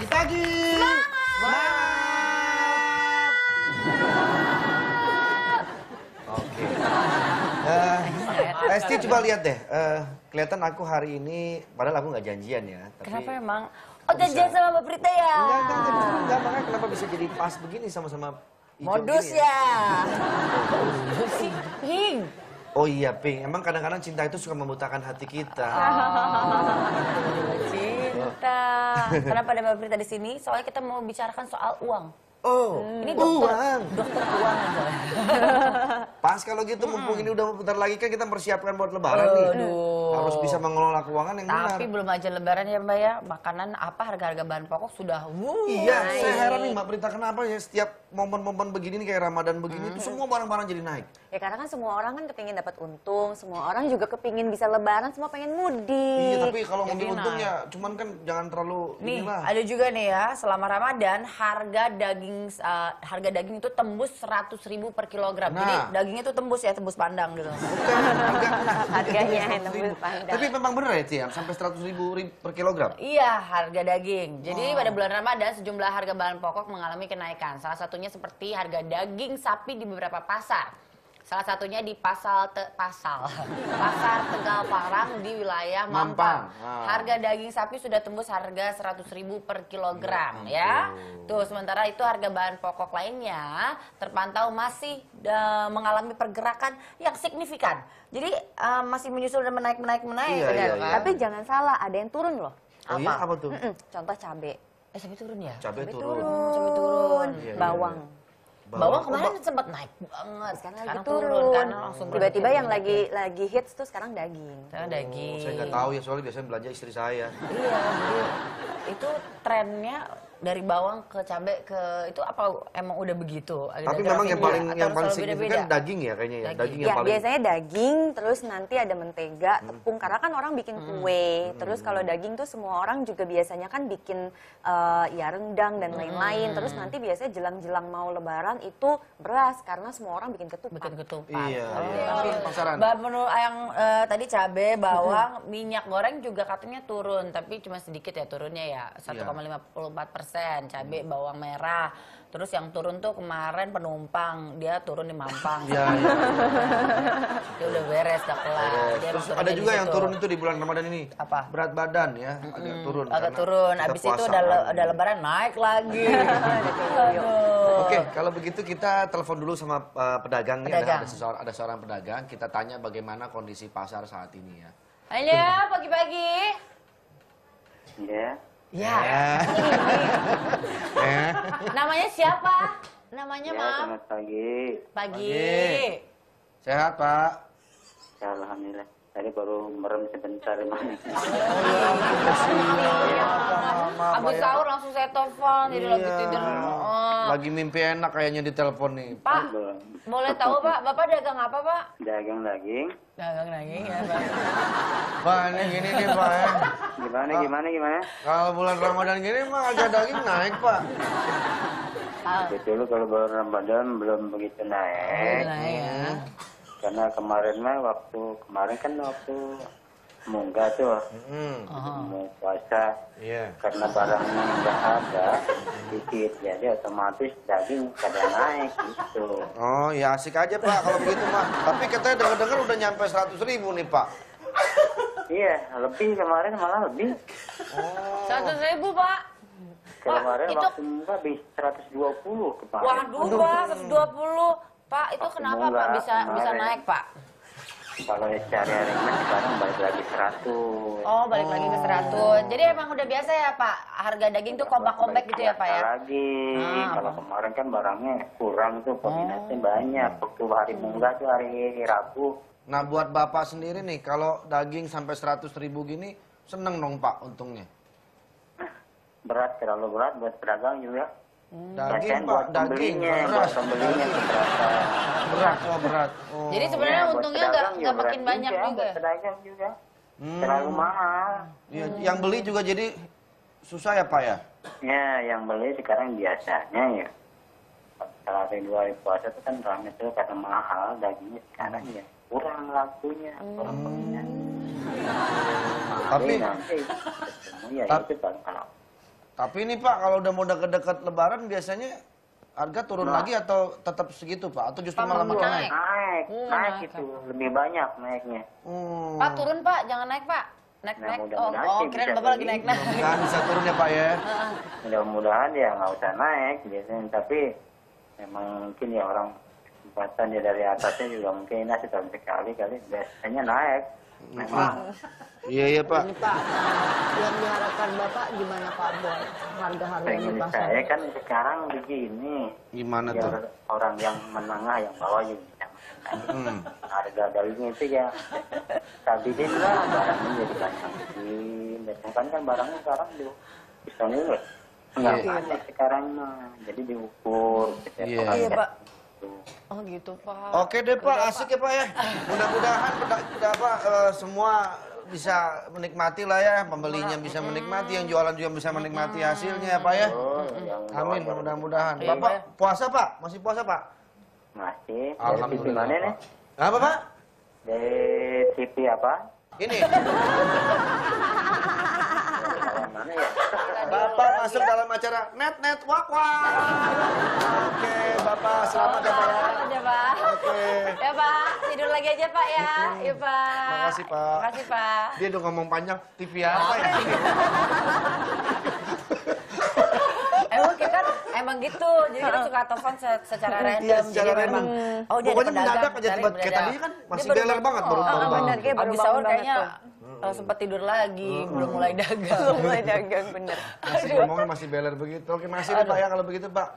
Pagi-pagi. Semangat. Oke. Esti coba lihat deh. Kelihatan aku hari ini, padahal aku nggak janjian ya. Tapi kenapa emang? Oh janjian sama Mbak Prita ya? Enggak, makanya kenapa bisa jadi pas begini sama-sama modus gini ya? Modus sih, Ping. Oh iya, Ping. Emang kadang-kadang cinta itu suka membutakan hati kita. Cinta. Kenapa ada Mbak Prita di sini? Soalnya kita mau bicarakan soal uang. Oh, Ini uang. dokter uang aja. Pas kalau gitu, mumpung ini udah bentar lagi kan kita persiapkan buat lebaran nih. Harus bisa mengelola keuangan yang benar. Tapi belum aja lebaran ya Mbak ya. Makanan apa, harga-harga bahan pokok sudah Iya, saya heran nih Mbak Prita, kenapa ya setiap momen-momen begini nih kayak Ramadan begini itu semua barang-barang jadi naik. Ya karena kan semua orang kan kepingin dapat untung, semua orang juga kepingin bisa lebaran, semua pengen mudik. Iya, tapi kalau Jadi ngomongin untung ya, cuman kan jangan terlalu nih, inilah. ada juga nih ya, selama Ramadan harga daging itu tembus 100.000 per kilogram. Nah. Jadi dagingnya tuh tembus ya, tembus pandang gitu. Harganya yang tembus pandang. Tapi memang bener ya, Tiam, sampai 100.000 per kilogram? Iya, harga daging. Jadi pada bulan Ramadan sejumlah harga bahan pokok mengalami kenaikan. Salah satunya seperti harga daging sapi di beberapa pasar. Salah satunya di Pasar Tegal Parang di wilayah Mampang. Harga daging sapi sudah tembus harga 100.000 per kilogram ya. Tuh, sementara itu harga bahan pokok lainnya terpantau masih mengalami pergerakan yang signifikan. Jadi masih menyusul dan menaik. Iya. Tapi jangan salah, ada yang turun loh. Oh iya, apa tuh? Contoh cabai. Cabai turun ya? Cabai turun. Cabai turun. Iya, Bawang. Bawang kemarin sempat naik banget. Sekarang lagi turun. Karena langsung Tiba-tiba yang lagi hits tuh sekarang daging. Sekarang daging. Saya nggak tahu ya, soalnya biasanya belanja istri saya. Iya, jadi itu trennya dari bawang ke cabai ke itu apa emang udah begitu? Tapi memang yang paling signifikan daging ya kayaknya ya. Daging yang Ya paling. biasanya daging, terus nanti ada mentega, tepung. Karena kan orang bikin kue. Terus kalau daging tuh semua orang juga biasanya kan bikin ya rendang dan lain-lain. Terus nanti biasanya jelang-jelang mau lebaran itu beras. Karena semua orang bikin ketupat. bikin ketupat. Iya. Tapi Pasaran. menu yang tadi cabai, bawang, minyak goreng juga katanya turun, tapi cuma sedikit ya turunnya ya 1,54%. Cabai, bawang merah. Terus yang turun tuh kemarin penumpang, dia turun di Mampang. Iya. Dia udah beres, udah kelar. Dia Terus turunnya ada di juga yang situ. turun itu di bulan Ramadan ini. Apa? Berat badan ya, agak turun. Agak karena turun, kita abis itu puasa kan. udah lebaran naik lagi. Oke, kalau begitu kita telepon dulu sama pedagang nih. Pedagang. Ada seorang pedagang. Kita tanya bagaimana kondisi pasar saat ini ya. Halo, pagi-pagi. Iya. Ya. Namanya siapa? Namanya Ya, maaf. selamat pagi. Pagi. Sehat Pak. Ya, alhamdulillah. Tadi baru merem sebentar. Abis sahur langsung saya telepon, jadi lagi tidur. Lagi mimpi enak kayaknya di telepon nih. Pak, boleh tahu Pak, Bapak dagang apa Pak? Dagang daging. Dagang daging ya Pak. Pak, ini gini nih Pak ya. Gimana? Kalau bulan Ramadan gini mah harga daging naik Pak. Betul, kalau bulan Ramadan belum begitu naik. Nah ya. Karena kemarin waktu munggah tuh, mau puasa. Iya. Karena barangnya nggak ada, sedikit. Jadi otomatis daging pada naik gitu. Oh ya asik aja Pak kalau begitu Pak. Tapi katanya dengar-dengar udah nyampe 100.000 nih Pak. Iya, lebih kemarin malah lebih. 100.000 Pak. Kemarin itu- waktu munggah habis 120 kemarin. Waduh Pak, 120. Pak, itu Waktu kenapa Pak munggah bisa kemarin. naik Pak? Kalau sehari-hari mah sekarang balik lagi 100. Oh, balik lagi ke 100. Jadi emang udah biasa ya Pak, harga daging tuh kombak-kombek gitu ya Pak ya? Lagi. Kalau kemarin kan barangnya kurang tuh, peminatnya banyak. Waktu hari munggah tuh hari Rabu. Nah buat Bapak sendiri nih, kalau daging sampai 100.000 gini, seneng dong Pak untungnya. Berat, terlalu berat buat pedagang juga. Daging Kasihan Pak, buat daging, pembelinya, beras. buat pembelinya keberatan. Berat, berat. Oh. Jadi sebenarnya Buat untungnya pedagang nggak berat makin banyak juga. Buat pedagang juga. Terlalu mahal. Ya, yang beli juga jadi susah ya Pak ya? Ya, yang beli sekarang biasanya ya. Setelah hari 2 hari puasa itu kan ramai tuh karena mahal dagingnya sekarang ya. Kurang lakunya, kurang peminat. Tapi nanti ketemu ya itu kalau Tapi ini Pak, kalau udah mau deket-deket Lebaran biasanya harga turun lagi atau tetap segitu Pak? Atau justru malah makin naik? Naik itu lebih banyak naiknya. Pak turun Pak, jangan naik Pak. Naik. Nah, Oh, mudah-mudahan oh sih kirain bisa Bapak lagi begini. naik. Mudah-mudahan bisa turun ya Pak ya. Mudah-mudahan ya nggak usah naik biasanya, tapi memang mungkin ya orang tempatan ya dari atasnya juga mungkin ini setahun sekali kali biasanya naik. Memang Iya Pak. Ini Pak, yang diharapkan Bapak gimana Pak buat harga-harga di pengen pasar? saya kan sekarang begini. Gimana Biar tuh? orang yang menengah yang bawah juga bisa makan. Harga dagingnya itu ya stabilin lah, barangnya jadi banyakin. Dan kan barangnya sekarang bisa nilai. Nggak ada sekarang mah, jadi diukur. Iya. Iya Pak. Oh gitu Pak. Oke deh Pak, asik ya Pak ya. Mudah-mudahan semua bisa menikmati lah ya, pembelinya bisa menikmati, yang jualan juga bisa menikmati hasilnya ya Pak ya. Amin, mudah-mudahan. Iya, Bapak Pak. puasa Pak? Masih puasa Pak? Masih. Dari TV Alhamdulillah mana nih? Pak. Apa Pak? Dari TV apa? Ini, Dari mana ya? Bapak masuk dalam acara Net Wak Wak. Oke, Bapak selamat ya Pak ya. Selamat ya Pak. Oke. Ya Pak, tidur lagi aja Pak ya. Iya Pak. Makasih, Pak. Makasih Pak. Dia udah ngomong panjang, TV apa ya? Emang gitu, jadi kita suka telepon secara random. Iya, secara jadi random. memang, oh dia Pokoknya ada pedagang, mendadak aja, cari kayak tadi kan masih Dia dealer banget, baru bangun. bener, kayak baru Abis bangun sahur banget kayaknya tuh. sempat tidur lagi, belum mulai dagang. Belum mulai dagang, bener. Masih ngomongnya masih beler begitu. Oke, masih deh Pak ya kalau begitu Pak.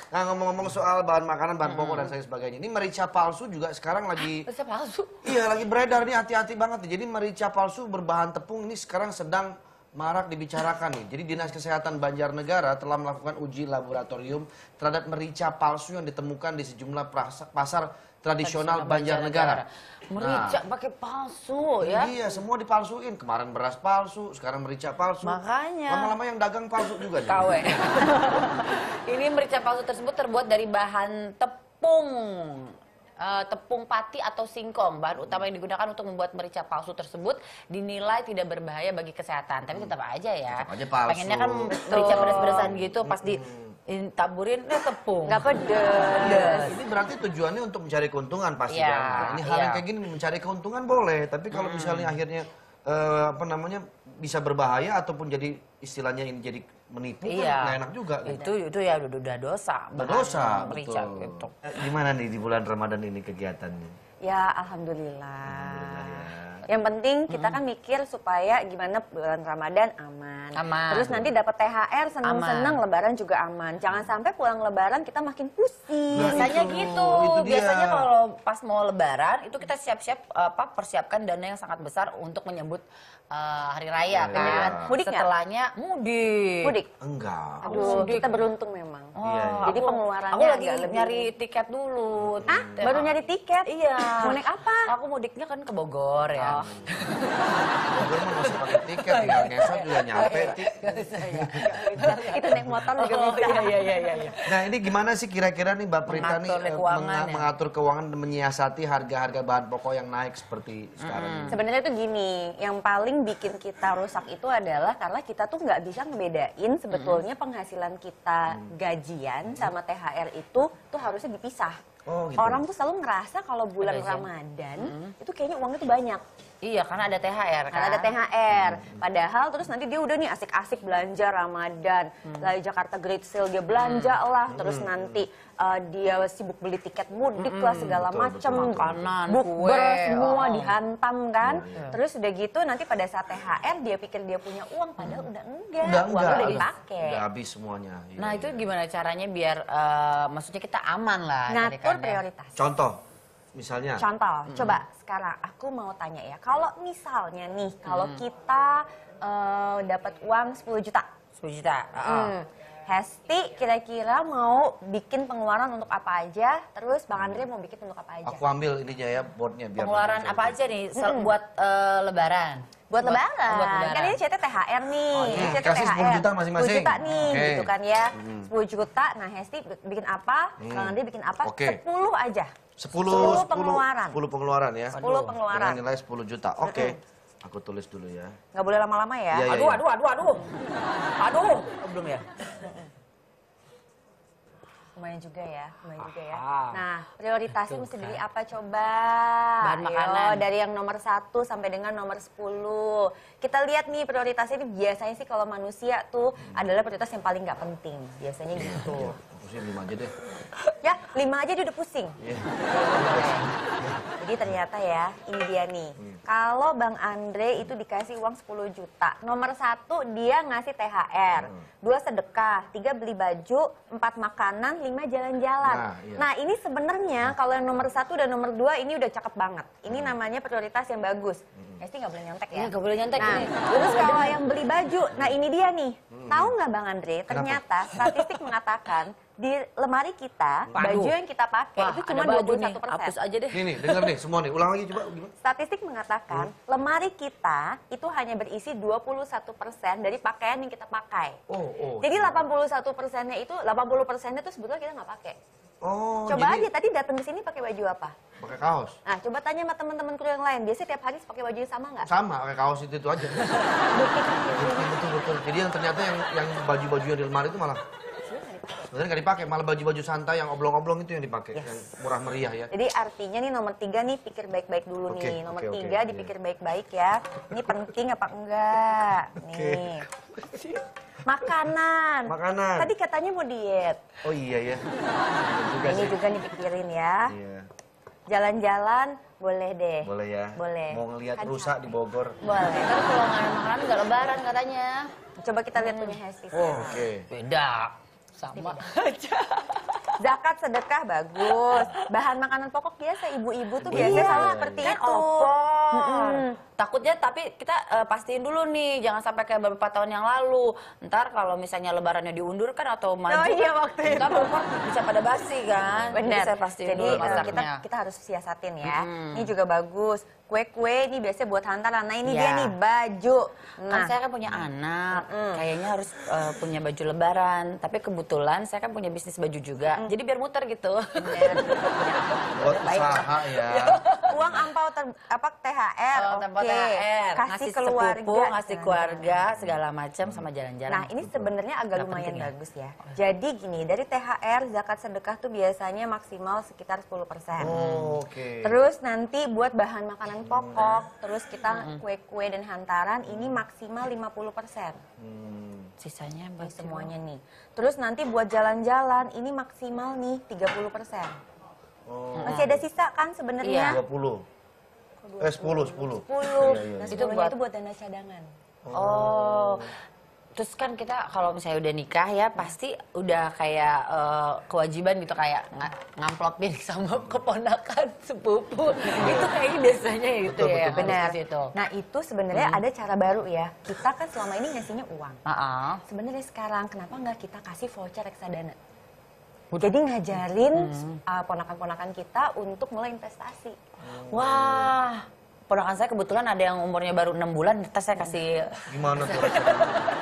Nah ngomong-ngomong soal bahan makanan, bahan pokok dan sebagainya. Ini merica palsu juga sekarang lagi... Terus palsu. Iya lagi beredar nih, hati-hati banget nih. Jadi merica palsu berbahan tepung ini sekarang sedang marak dibicarakan nih. Jadi Dinas Kesehatan Banjarnegara telah melakukan uji laboratorium terhadap merica palsu yang ditemukan di sejumlah pasar tradisional Banjarnegara. Merica pakai palsu ya. Iya, semua dipalsuin. Kemarin beras palsu, sekarang merica palsu. Makanya. Lama-lama yang dagang palsu juga nih. KW. Ini merica palsu tersebut terbuat dari bahan tepung. Tepung pati atau singkong, bahan utama yang digunakan untuk membuat merica palsu tersebut dinilai tidak berbahaya bagi kesehatan. Tapi tetap aja ya. Tetap aja palsu. Pengennya kan merica pedas-pedasan gitu, pas ditaburin tepung. Nggak pedes. Ini berarti tujuannya untuk mencari keuntungan pasti Iya, kan. Ini hal yang iya. kayak gini mencari keuntungan boleh, tapi kalau misalnya akhirnya bisa berbahaya ataupun jadi istilahnya ini jadi menipu kan Iya. nggak enak juga gitu. Itu ya udah dosa. Udah bahan dosa, merica betul. gitu. Gimana nih di bulan Ramadan ini kegiatannya? Ya, alhamdulillah. Alhamdulillah ya. Yang penting kita kan mikir supaya gimana bulan Ramadan aman. Aman. Terus nanti dapat THR seneng-seneng, Lebaran juga aman. Jangan sampai pulang Lebaran kita makin pusing. Biasanya itu, gitu. itu dia. Biasanya kalau pas mau Lebaran itu kita siap-siap persiapkan dana yang sangat besar untuk menyambut hari raya kan. Iya. Mudik nggak? Setelahnya mudik. Mudik. Enggak. Aduh, kita beruntung memang. Oh, Iya, iya. Jadi pengeluarannya aku lagi agak lebih- nyari tiket dulu. Ah, baru nyari tiket? Iya. Mau naik apa? Aku mudiknya kan ke Bogor ya. Bogor mah masih pakai tiket, tinggal ngesot juga nyampe. Itu naik motor juga Oh, bisa. iya. Nah ini gimana sih kira-kira nih Mbak Prita nih Mengatur keuangan ya. mengatur keuangan dan menyiasati harga-harga bahan pokok yang naik seperti sekarang ini? Sebenarnya tuh gini, yang paling bikin kita rusak itu adalah karena kita tuh nggak bisa ngebedain sebetulnya penghasilan kita gajian sama THR itu tuh harusnya dipisah. Oh, gitu. Orang tuh selalu ngerasa kalau bulan Gajian. Ramadan itu kayaknya uangnya tuh banyak. Iya, karena ada THR kan. Karena ada THR. Padahal terus nanti dia udah nih asik-asik belanja Ramadan. Lagi Jakarta Great Sale dia belanja lah. Terus nanti dia sibuk beli tiket mudik lah segala betul, macem. betul. Makanan, Bukber kue, semua oh. dihantam kan. Terus udah gitu nanti pada saat THR dia pikir dia punya uang. Padahal udah enggak. Uangnya udah dipakai. Udah habis semuanya. Iya. Nah, itu gimana caranya biar maksudnya kita aman lah. Ngatur tarikannya. prioritas. Contoh, misalnya. Contoh, coba sekarang aku mau tanya ya. Kalau misalnya nih, kalau kita dapat uang 10 juta. 10 juta. Hesti kira-kira mau bikin pengeluaran untuk apa aja, terus Bang Andre mau bikin untuk apa aja? Aku ambil ininya ya, boardnya. biar Pengeluaran langsung apa saya aja nih buat Lebaran? Buat lebaran. buat lebaran. Kan ini CT THR nih. Oh, iya. Ini CT Kasih 10 juta masing-masing. 10 juta nih, Oke. gitu kan ya. 10 juta, nah Hesti bikin apa, Bang Andre bikin apa, Oke. 10 aja. 10 pengeluaran. 10 pengeluaran ya. 10 pengeluaran. Dengan nilai 10 juta. Oke. Aku tulis dulu ya. Nggak boleh lama-lama ya. Iya, iya. Aduh. Oh, belum ya? Lumayan juga ya. Ah. Nah, prioritasnya mesti dari apa coba? Bahan Ayo, makanan. dari yang nomor 1 sampai dengan nomor 10. Kita lihat nih prioritasnya ini biasanya sih kalau manusia tuh adalah prioritas yang paling nggak penting. Biasanya gitu. Pusing 5 aja deh. Ya, 5 aja dia udah pusing. Iya. Jadi ternyata ya, ini dia nih. Kalau Bang Andre itu dikasih uang 10 juta. Nomor 1 dia ngasih THR. 2 sedekah, 3 beli baju, 4 makanan, 5 jalan-jalan. Nah, iya. Nah, ini sebenarnya kalau yang nomor 1 dan nomor 2 ini udah cakep banget. Ini namanya prioritas yang bagus. Esti nggak boleh nyontek ya. Iya, nggak boleh nyontek Nah, ini. terus kalau yang beli baju, nah ini dia nih. Tahu nggak Bang Andre? Ternyata statistik mengatakan di lemari kita, baju yang kita pakai Wah, itu ada cuma baju nih, 21%. hapus aja deh. Nih, denger nih semua nih. Ulang lagi coba gimana? Statistik mengatakan lemari kita itu hanya berisi 21% dari pakaian yang kita pakai. Oh. Jadi 81%-nya itu 80%-nya itu sebetulnya kita nggak pakai. Oh, Coba jadi aja tadi datang ke sini pakai baju apa? pakai kaos. Nah, coba tanya sama teman-teman kru yang lain. Biasanya tiap hari pakai baju yang sama nggak? Sama, pakai kaos itu aja. Betul. Jadi yang ternyata yang baju-baju yang di lemari itu malah sebenarnya nggak dipakai, malah baju-baju santai yang oblong-oblong itu yang dipakai, yang murah meriah ya. Jadi artinya nih nomor 3 nih pikir baik-baik dulu Oke, nih. Nomor oke, 3 iya. dipikir baik-baik ya. Ini penting apa enggak? Nih. Makanan. Makanan. Tadi katanya mau diet. Oh iya ya. Nah, ini juga nih pikirin ya. Iya, Jalan-jalan boleh deh. boleh ya. Boleh. Mau ngelihat Kan rusa di Bogor. Boleh. Ntar kalau nggak ada makanan nggak lebaran katanya. Coba kita lihat punya Hesti. Oh, oke. Beda. Sama aja. Zakat sedekah bagus. Bahan makanan pokok biasa ibu-ibu tuh Iya, biasa selalu iya, seperti Kan itu. opor. Takutnya tapi kita pastiin dulu nih, jangan sampai kayak beberapa tahun yang lalu. Ntar kalau misalnya lebarannya diundur kan atau maju, Oh iya, waktu itu. ntar opor bisa pada basi kan. Benar. Jadi saya pastiin Jadi dulu kita masaknya. kita harus siasatin ya. Ini juga bagus. Kue-kue ini biasanya buat hantaran. Nah ini Iya. dia nih baju. Kan Nah, saya kan punya anak, kayaknya harus punya baju lebaran. Tapi kebetulan saya kan punya bisnis baju juga, jadi biar muter gitu. Buat usaha ya. uang ampau THR, Oh, tanpa oke. THR, Kasih ngasih keluarga, sepupu, ngasih Nah. keluarga, segala macam sama jalan-jalan. Nah ini sebenarnya agak Nggak lumayan penting ya? bagus ya. Jadi gini, dari THR zakat sedekah tuh biasanya maksimal sekitar 10%. Oh, oke. Terus nanti buat bahan makanan pokok, terus kita kue-kue dan hantaran ini maksimal 50%. Sisanya Ini buat semuanya nih. Terus nanti buat jalan-jalan ini maksimal nih 30%. Oh, Masih ada sisa kan sebenarnya? 20. 10. 10. Iya. Nah, Itu 10-nya buat- itu buat dana cadangan. Oh. Terus kan kita kalau misalnya udah nikah ya pasti udah kayak kewajiban gitu kayak ngamplopin sama keponakan sepupu. Itu kayaknya biasanya gitu Betul, ya. betul, Benar. harus Itu. Nah itu sebenarnya ada cara baru ya. Kita kan selama ini ngasihnya uang. Sebenarnya sekarang kenapa nggak kita kasih voucher reksadana? Jadi ngajarin ponakan-ponakan kita untuk mulai investasi. Wah, ponakan saya kebetulan ada yang umurnya baru 6 bulan, ntar saya kasih. Gimana tuh?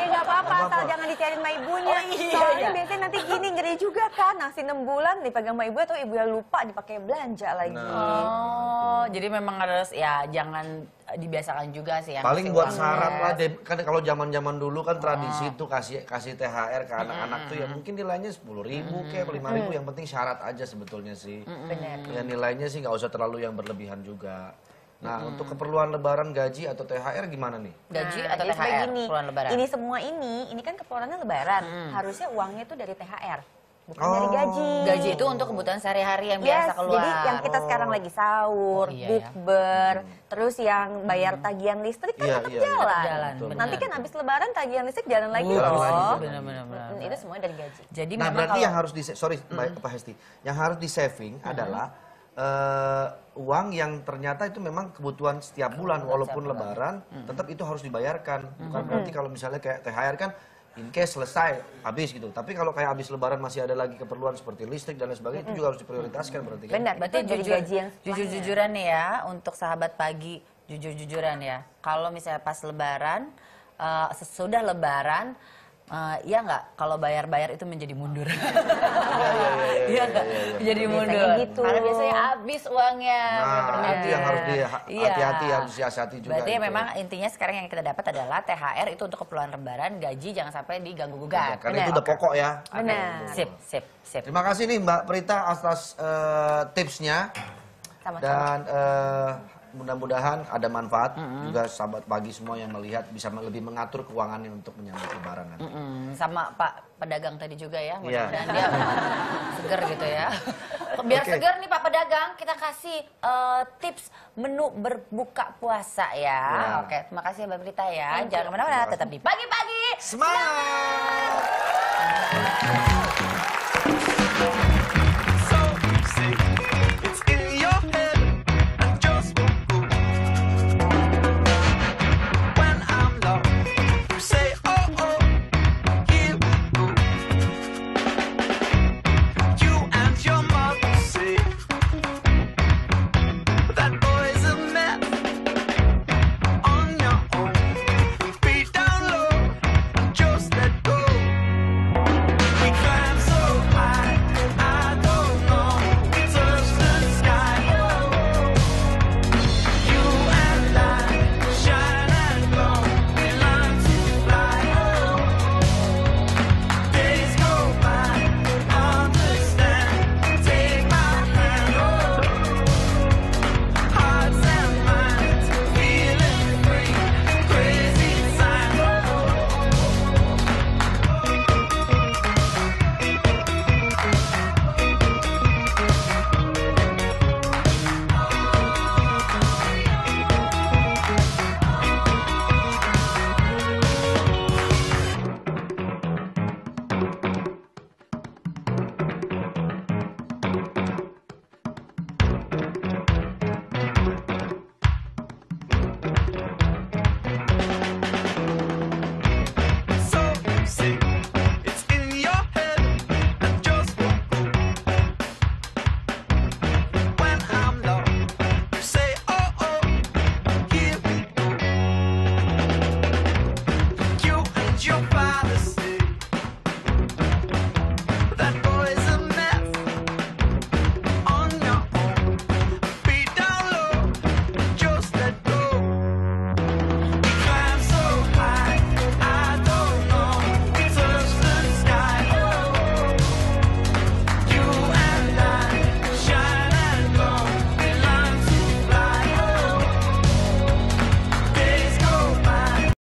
Ya nggak apa-apa, asal jangan dicariin sama ibunya. Soalnya biasanya nanti gini ngeri juga kan, nasi 6 bulan dipegang sama ibu atau ibunya lupa dipakai belanja lagi. Oh, jadi memang harus ya jangan dibiasakan juga sih yang Paling ngasih buat uang. syarat lah, kan kalau zaman-zaman dulu kan tradisi tuh kasih THR ke anak-anak tuh ya mungkin nilainya 10.000 kayak 5.000, yang penting syarat aja sebetulnya sih. Benar. Ya nilainya sih nggak usah terlalu yang berlebihan juga. Nah untuk keperluan lebaran gaji atau THR gimana nih? Gaji Nah, atau jadi seperti THR, gini, keperluan lebaran? Ini semua ini kan keperluannya lebaran. Harusnya uangnya tuh dari THR, bukan dari gaji. Gaji itu untuk kebutuhan sehari-hari yang biasa keluar. Jadi yang kita sekarang lagi sahur, Oh, iya ya. bukber, terus yang bayar tagihan listrik kan Iya, tetap iya, iya. jalan. Jalan, benar. Nanti kan habis lebaran tagihan listrik jalan lagi Jalan lagi, loh. Benar-benar. Itu semua dari gaji. Jadi Nah memang berarti kalau yang harus Pak Hesti, yang harus di saving adalah uang yang ternyata itu memang kebutuhan setiap bulan, walaupun lebaran, tetap itu harus dibayarkan. Bukan berarti kalau misalnya kayak THR kan in case selesai habis gitu. Tapi kalau kayak habis lebaran masih ada lagi keperluan seperti listrik dan lain sebagainya, itu juga harus diprioritaskan berarti kan. Benar, berarti itu dari jujur, gaji yang setelahnya. jujur-jujuran nih ya untuk sahabat pagi, jujur-jujuran ya. Kalau misalnya pas lebaran, sesudah lebaran, ya nggak, kalau bayar-bayar itu menjadi mundur. Iya Jadi Biasanya mundur. gitu. Karena biasanya habis uangnya. Nah, bener-bener. itu yang harus Iya. hati-hati, harus disiasati juga. Berarti itu. memang intinya sekarang yang kita dapat adalah THR itu untuk keperluan lebaran, gaji jangan sampai diganggu gugat. Karena itu udah pokok ya. Benar. Sip, sip, sip. Terima kasih nih Mbak Prita atas tipsnya. Sama-sama. Dan mudah-mudahan ada manfaat juga sahabat pagi semua yang melihat bisa lebih mengatur keuangannya untuk menyambut lebaran nanti. Sama Pak pedagang tadi juga ya, Iya. mudah-mudahan dia seger gitu ya. Biar Oke. seger nih Pak pedagang, kita kasih tips menu berbuka puasa ya. Ya. Oke, terima kasih Mbak Brita ya. Jangan kemana-mana, tetap di pagi-pagi. Semangat!